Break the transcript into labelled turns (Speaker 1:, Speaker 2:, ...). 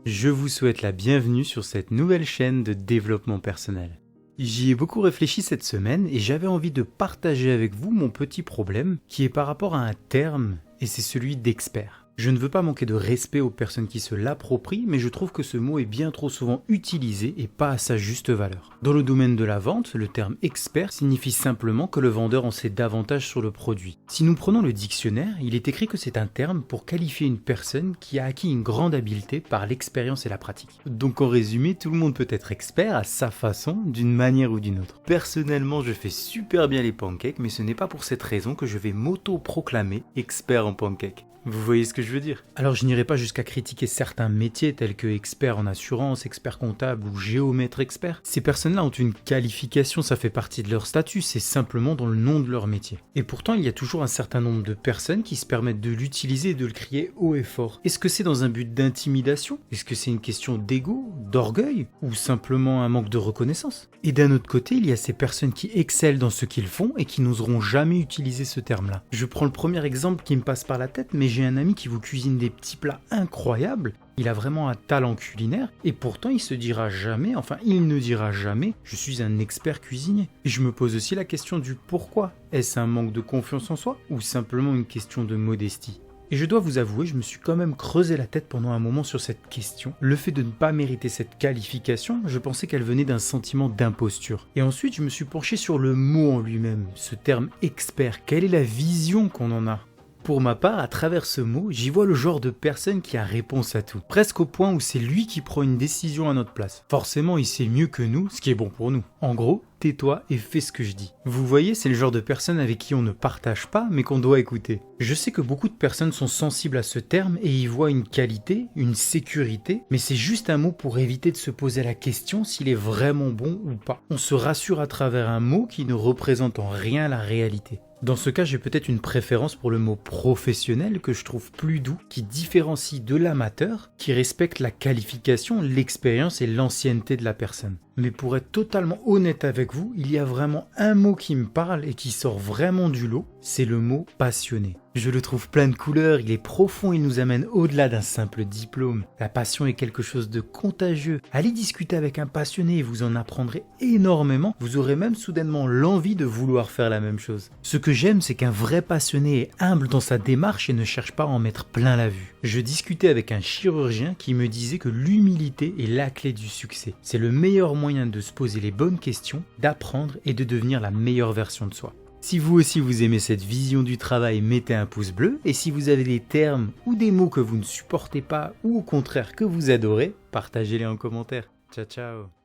Speaker 1: Je vous souhaite la bienvenue sur cette nouvelle chaîne de développement personnel. J'y ai beaucoup réfléchi cette semaine et j'avais envie de partager avec vous mon petit problème qui est par rapport à un terme et c'est celui d'expert. Je ne veux pas manquer de respect aux personnes qui se l'approprient, mais je trouve que ce mot est bien trop souvent utilisé et pas à sa juste valeur. Dans le domaine de la vente, le terme expert signifie simplement que le vendeur en sait davantage sur le produit. Si nous prenons le dictionnaire, il est écrit que c'est un terme pour qualifier une personne qui a acquis une grande habileté par l'expérience et la pratique. Donc en résumé, tout le monde peut être expert à sa façon, d'une manière ou d'une autre. Personnellement, je fais super bien les pancakes, mais ce n'est pas pour cette raison que je vais m'auto-proclamer expert en pancakes. Vous voyez ce que je veux dire? Alors je n'irai pas jusqu'à critiquer certains métiers tels que expert en assurance, expert comptable ou géomètre expert. Ces personnes-là ont une qualification, ça fait partie de leur statut, c'est simplement dans le nom de leur métier. Et pourtant il y a toujours un certain nombre de personnes qui se permettent de l'utiliser et de le crier haut et fort. Est-ce que c'est dans un but d'intimidation? Est-ce que c'est une question d'ego, d'orgueil ou simplement un manque de reconnaissance? Et d'un autre côté, il y a ces personnes qui excellent dans ce qu'ils font et qui n'oseront jamais utiliser ce terme-là. Je prends le premier exemple qui me passe par la tête, mais j'ai un ami qui vous cuisine des petits plats incroyables, il a vraiment un talent culinaire et pourtant il ne dira jamais je suis un expert cuisinier. Et je me pose aussi la question du pourquoi. Est-ce un manque de confiance en soi ou simplement une question de modestie? Et je dois vous avouer, je me suis quand même creusé la tête pendant un moment sur cette question. Le fait de ne pas mériter cette qualification, je pensais qu'elle venait d'un sentiment d'imposture. Et ensuite, je me suis penché sur le mot en lui-même, ce terme expert. Quelle est la vision qu'on en a ? Pour ma part, à travers ce mot, j'y vois le genre de personne qui a réponse à tout. Presque au point où c'est lui qui prend une décision à notre place. Forcément, il sait mieux que nous ce qui est bon pour nous. En gros, tais-toi et fais ce que je dis. Vous voyez, c'est le genre de personne avec qui on ne partage pas, mais qu'on doit écouter. Je sais que beaucoup de personnes sont sensibles à ce terme et y voient une qualité, une sécurité, mais c'est juste un mot pour éviter de se poser la question s'il est vraiment bon ou pas. On se rassure à travers un mot qui ne représente en rien la réalité. Dans ce cas, j'ai peut-être une préférence pour le mot professionnel que je trouve plus doux, qui différencie de l'amateur, qui respecte la qualification, l'expérience et l'ancienneté de la personne. Mais pour être totalement honnête avec vous, il y a vraiment un mot qui me parle et qui sort vraiment du lot, c'est le mot passionné. Je le trouve plein de couleurs, il est profond, il nous amène au-delà d'un simple diplôme. La passion est quelque chose de contagieux. Allez discuter avec un passionné et vous en apprendrez énormément. Vous aurez même soudainement l'envie de vouloir faire la même chose. Ce que j'aime, c'est qu'un vrai passionné est humble dans sa démarche et ne cherche pas à en mettre plein la vue. Je discutais avec un chirurgien qui me disait que l'humilité est la clé du succès. C'est le meilleur moyen de se poser les bonnes questions, d'apprendre et de devenir la meilleure version de soi. Si vous aussi vous aimez cette vision du travail, mettez un pouce bleu et si vous avez des termes ou des mots que vous ne supportez pas ou au contraire que vous adorez, partagez-les en commentaire. Ciao ciao.